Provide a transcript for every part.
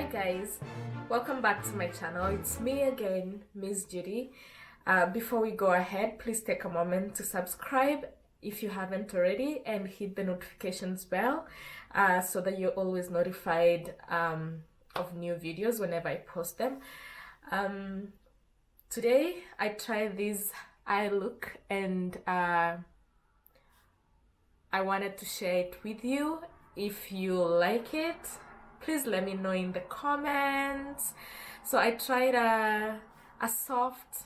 Hi guys, welcome back to my channel. It's me again, Miss Judy. Before we go ahead, please take a moment to subscribe if you haven't already and hit the notifications bell so that you're always notified of new videos whenever I post them. Today I tried this eye look and I wanted to share it with you. If you like it, please let me know in the comments. So I tried a soft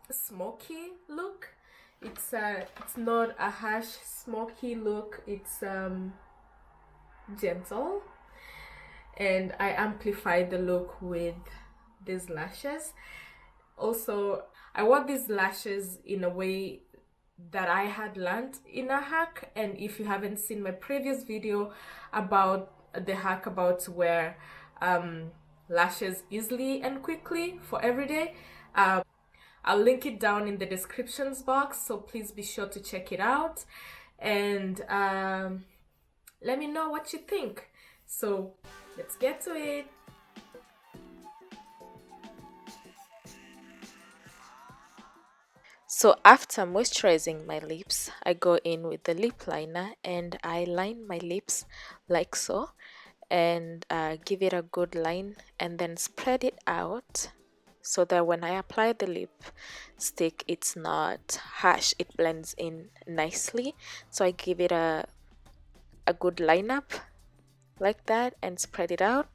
smoky look. It's not a harsh smoky look. It's gentle, and I amplified the look with these lashes. Also, I wore these lashes in a way that I had learned in a hack, and if you haven't seen my previous video about the hack about to wear lashes easily and quickly for everyday, I'll link it down in the descriptions box, so please be sure to check it out and let me know what you think. So let's get to it. So after moisturizing my lips, I go in with the lip liner and I line my lips like so, and give it a good line and then spread it out so that when I apply the lipstick, it's not harsh, it blends in nicely. So I give it a good lineup like that and spread it out.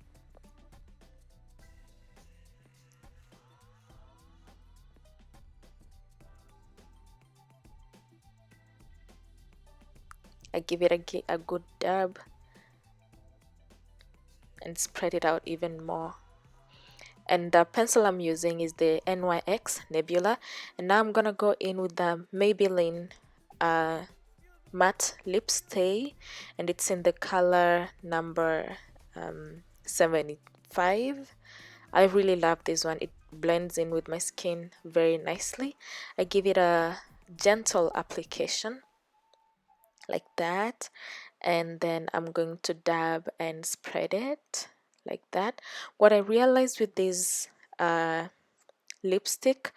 I give it a good dab and spread it out even more. And the pencil I'm using is the NYX Nebula, and now I'm gonna go in with the Maybelline matte lip stay, and it's in the color number 75. I really love this one. It blends in with my skin very nicely. I give it a gentle application like that, and then I'm going to dab and spread it like that. What I realized with this lipstick,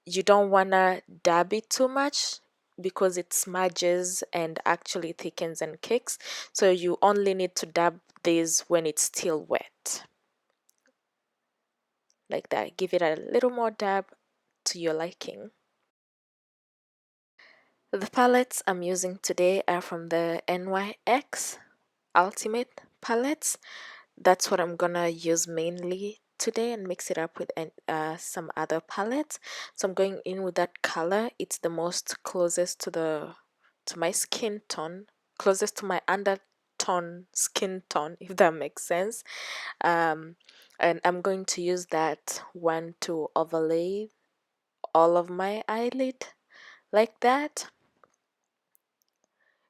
you don't want to dab it too much because it smudges and actually thickens and cakes, so you only need to dab this when it's still wet like that. Give it a little more dab to your liking. The palettes I'm using today are from the NYX Ultimate palettes. That's what I'm gonna use mainly today and mix it up with some other palettes. So I'm going in with that color. It's the most closest to my skin tone, closest to my undertone skin tone, if that makes sense. And I'm going to use that one to overlay all of my eyelid like that.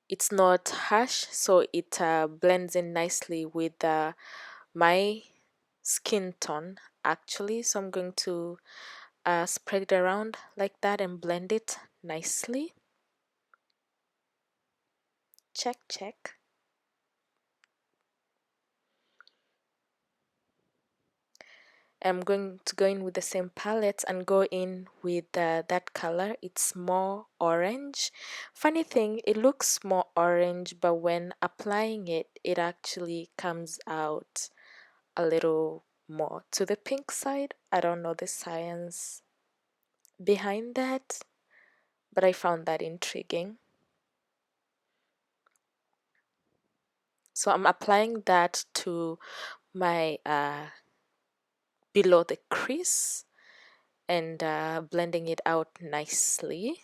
It's not harsh, so it blends in nicely with my skin tone actually. So I'm going to spread it around like that and blend it nicely. Check, check. I'm going to go in with the same palette and go in with that color. It's more orange. Funny thing, it looks more orange, but when applying it, it actually comes out a little more to the pink side. I don't know the science behind that, but I found that intriguing. So I'm applying that to my below the crease and blending it out nicely.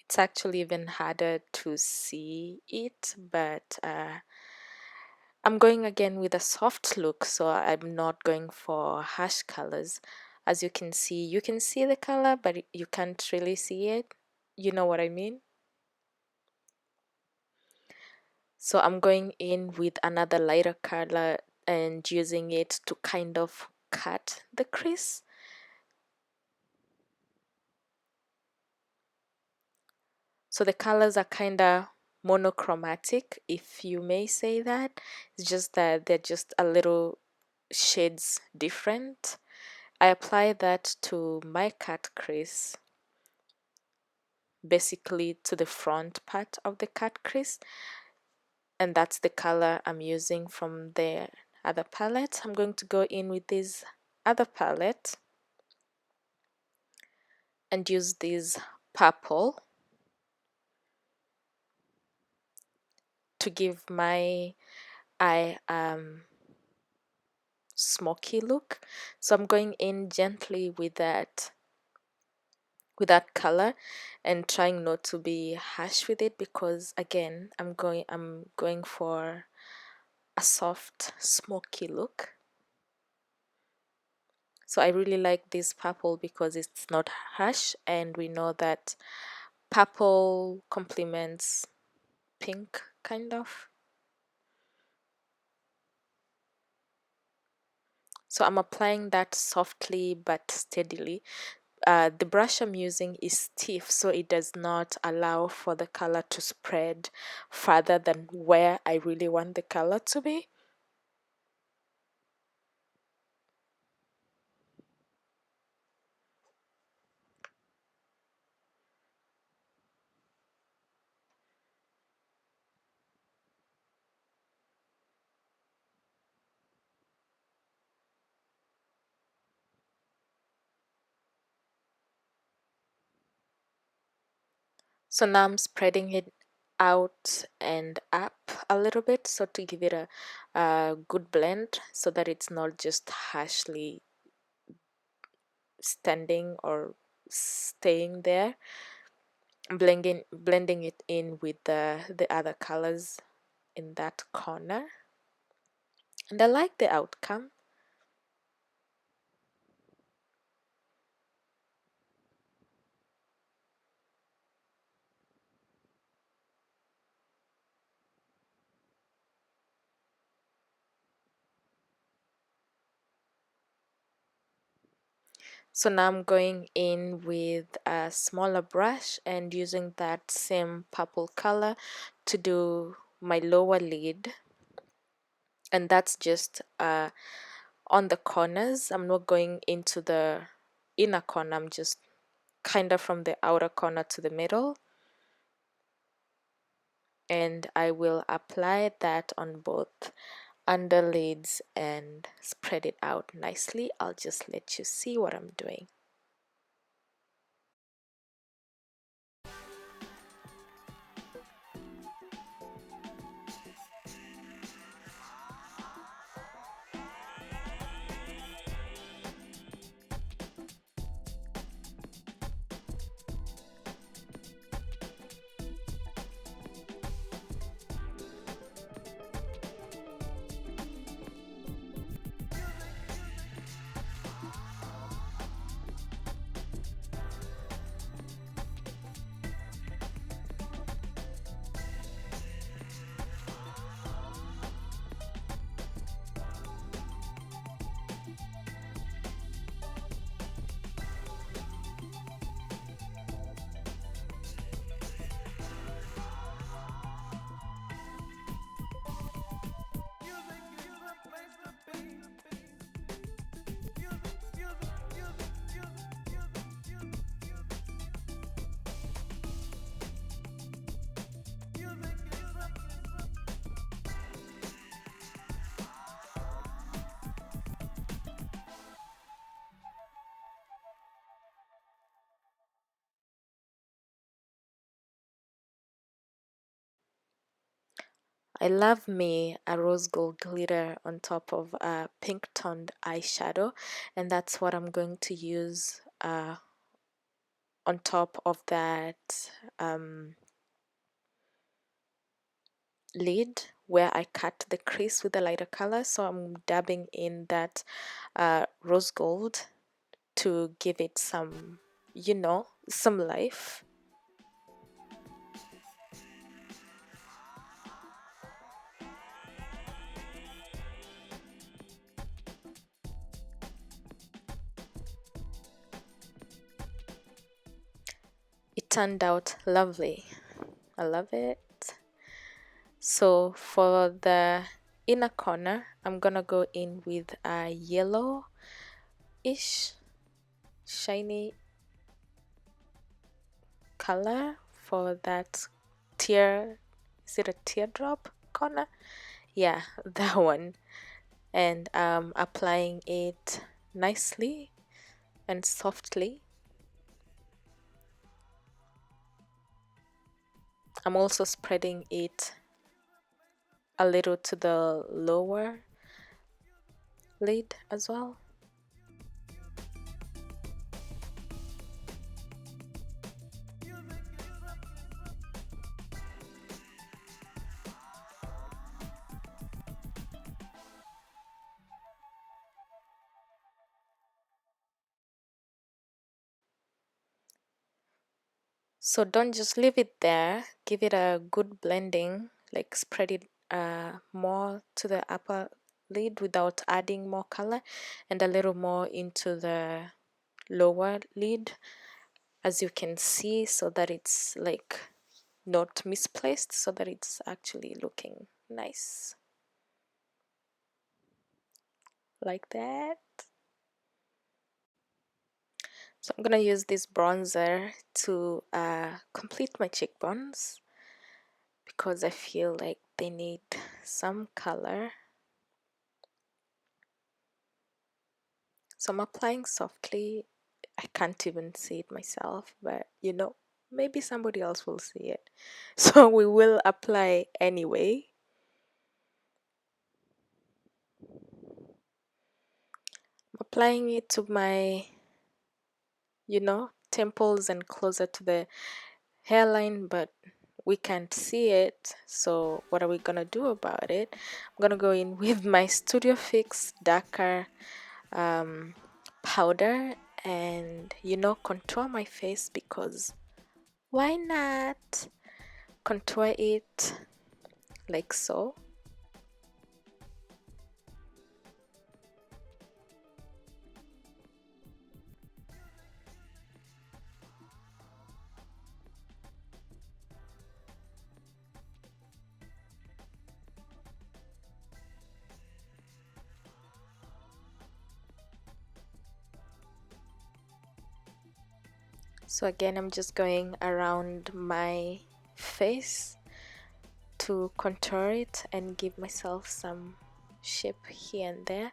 It's actually even harder to see it, but I'm going again with a soft look, so I'm not going for harsh colors. As you can see the color, but you can't really see it. You know what I mean? So I'm going in with another lighter color and using it to kind of cut the crease. So the colors are kind of monochromatic, if you may say that. It's just that they're just a little shades different. I apply that to my cut crease, basically to the front part of the cut crease, and that's the color I'm using from the other palette. I'm going to go in with this other palette and use this purple to give my eye smoky look. So I'm going in gently with that color and trying not to be harsh with it, because again I'm going for a soft smoky look. So I really like this purple because it's not harsh, and we know that purple complements pink kind of. So I'm applying that softly but steadily. The brush I'm using is stiff, so it does not allow for the color to spread further than where I really want the color to be. So now I'm spreading it out and up a little bit, so to give it a good blend, so that it's not just harshly standing or staying there. Blending it in with the other colors in that corner, and I like the outcome. So now I'm going in with a smaller brush and using that same purple color to do my lower lid, and that's just on the corners. I'm not going into the inner corner, I'm just kind of from the outer corner to the middle, and I will apply that on both underlids and spread it out nicely. I'll just let you see what I'm doing. I love me a rose gold glitter on top of a pink toned eyeshadow, and that's what I'm going to use on top of that lid where I cut the crease with the lighter color. So I'm dabbing in that rose gold to give it some, some life. it turned out lovely. I love it. So for the inner corner, I'm gonna go in with a yellow-ish shiny color for that tear. Is it a teardrop corner? Yeah, that one. And applying it nicely and softly. I'm also spreading it a little to the lower lid as well. So don't just leave it there, give it a good blending, like spread it more to the upper lid without adding more color, and a little more into the lower lid, as you can see, so that it's like not misplaced, so that it's actually looking nice like that. So I'm gonna use this bronzer to complete my cheekbones because I feel like they need some color. So I'm applying softly. I can't even see it myself, but you know, maybe somebody else will see it. So we will apply anyway. I'm applying it to my, you know, temples and closer to the hairline, but we can't see it. So what are we gonna do about it? I'm gonna go in with my Studio Fix darker powder and, you know, contour my face, because why not? Contour it like so. So again, I'm just going around my face to contour it and give myself some shape here and there.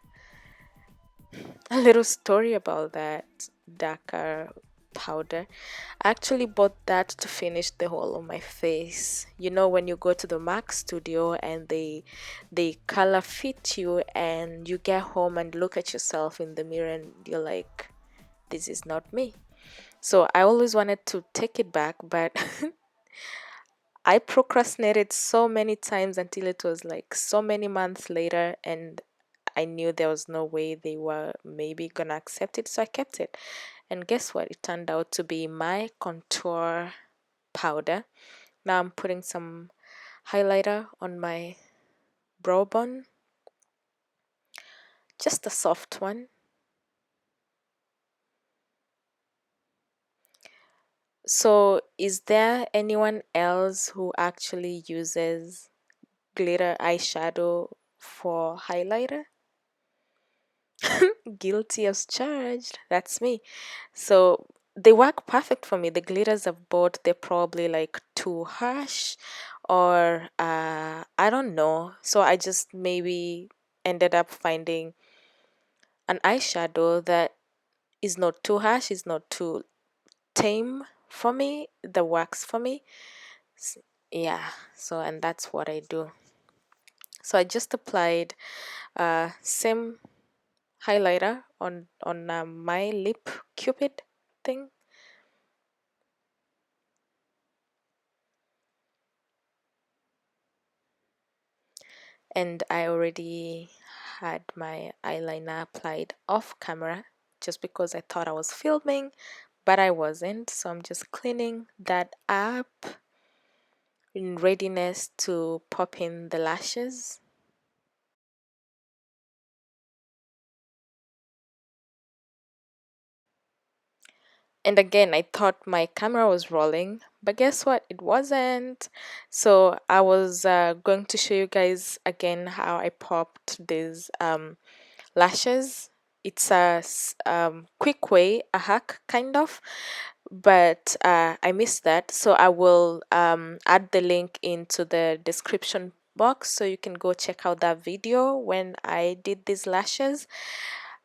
A little story about that darker powder. I actually bought that to finish the whole of my face. You know, when you go to the MAC studio and they color fit you, and you get home and look at yourself in the mirror and you're like, this is not me. So I always wanted to take it back, but I procrastinated so many times until it was like so many months later, and I knew there was no way they were maybe gonna accept it, so I kept it. And guess what? It turned out to be my contour powder. Now I'm putting some highlighter on my brow bone, just a soft one. So, is there anyone else who actually uses glitter eyeshadow for highlighter? Guilty as charged. That's me. So they work perfect for me. The glitters I've bought, they're probably like too harsh, or I don't know. So I just maybe ended up finding an eyeshadow that is not too harsh, is not too tame for me, that works for me. S- Yeah, so and that's what I do. So I just applied same highlighter on my lip cupid thing, and I already had my eyeliner applied off camera just because I thought I was filming, but I wasn't. So I'm just cleaning that up in readiness to pop in the lashes. And again, I thought my camera was rolling, but guess what? It wasn't. So I was going to show you guys again how I popped these lashes. It's a quick way, a hack kind of, but I missed that. So I will add the link into the description box so you can go check out that video when I did these lashes.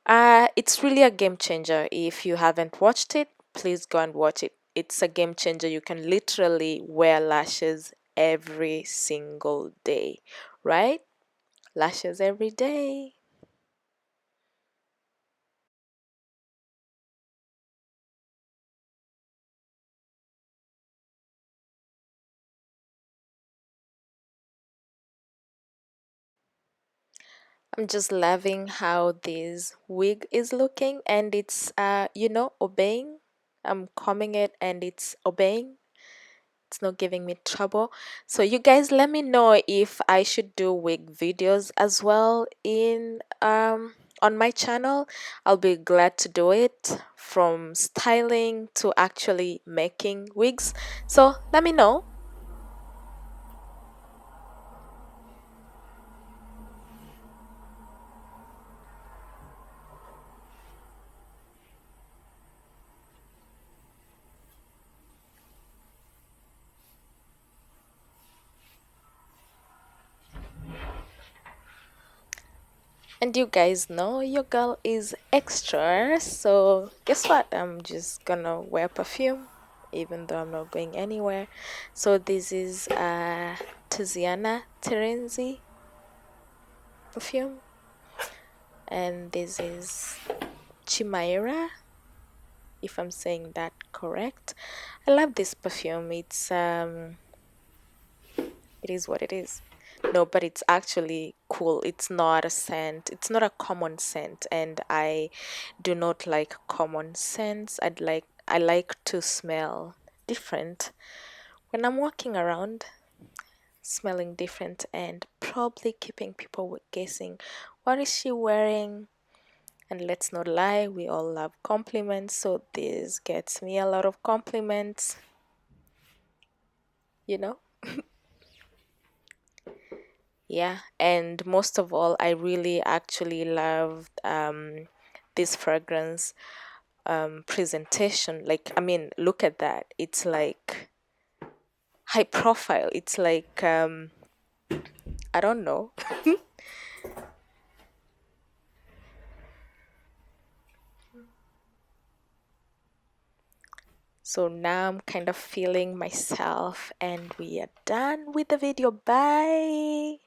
It's really a game changer. If you haven't watched it, please go and watch it. It's a game changer. You can literally wear lashes every single day, right? Lashes every day. I'm just loving how this wig is looking, and it's obeying. I'm combing it and it's obeying. It's not giving me trouble. So you guys let me know if I should do wig videos as well in on my channel. I'll be glad to do it, from styling to actually making wigs. So let me know. And you guys know your girl is extra, so guess what? I'm just gonna wear perfume even though I'm not going anywhere. So this is Tiziana Terenzi perfume, and this is Chimaira, if I'm saying that correct. I love this perfume. It is what it is. No, but it's actually cool. It's not a scent. It's not a common scent, and I do not like common scents. I like to smell different when I'm walking around, smelling different and probably keeping people guessing, what is she wearing? And let's not lie, we all love compliments, so this gets me a lot of compliments, you know? Yeah, and most of all, I really actually loved this fragrance presentation. Like, I mean, look at that. It's like high profile. It's like I don't know. So now I'm kind of feeling myself, and we are done with the video. Bye.